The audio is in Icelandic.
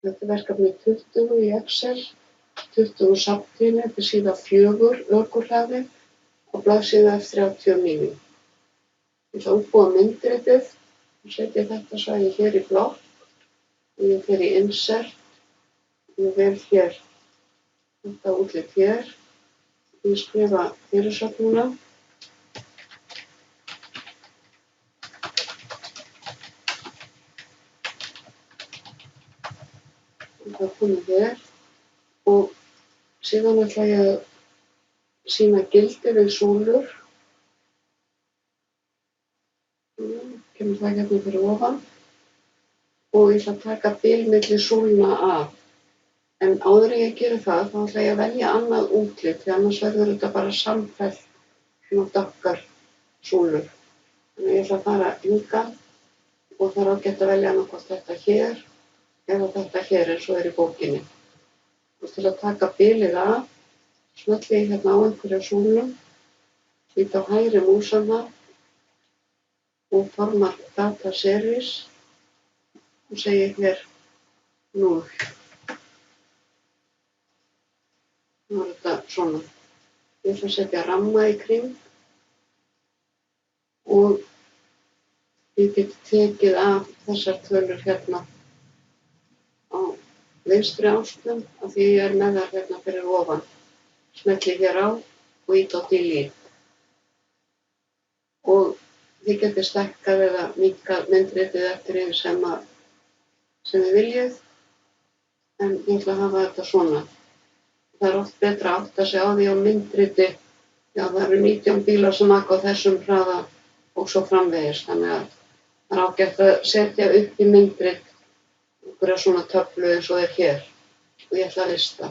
Þetta er verkefni 20 í Excel, 20 safntími, þetta er síða 4, ökuhraði, á blaðsíðu F39. Ég ætla að útbúa myndritið og setja þetta svæði hér í blokk. Ég fer í Insert, ég vel hér þetta útlit hér, ég skrifa fyrirsögnina. Það er komið hér og síðan ætla ég að sýna gildi við súlur. Kemur það hérna fyrir ofan og ég ætla að taka bil milli súlna af. En áður en ég geri það, þá ætla ég að velja annað útlit, því annars verður þetta bara samfellt svona dökkar súlur. Þannig ég ætla að fara hingað og það er ágætt að velja annað hvort þetta hér eða þetta hér eins og er í bókinni. Og til að taka bilið af, smelli ég hérna á einhverja súlum, ít á hægri músana og formar data series og segi hér 0. Nú er þetta svona. Ég ætla að setja ramma í kring og ég get tekið af þessar tölur hérna á vinstri ásnum af því ég er með þær hérna fyrir ofan. Smelli hér á og ít á delete. Og þið getið stækkað eða minnkað myndritið eftir einu sem þið viljið, en ég ætla að hafa þetta svona. Það er oft betra að átta sig á því á myndriti, já það eru 19 bílar sem aka á þessum hraða og svo framvegis, þannig að það er ágætt að setja upp í myndrit einhverja svona töflu eins og er hér og ég ætla að lista.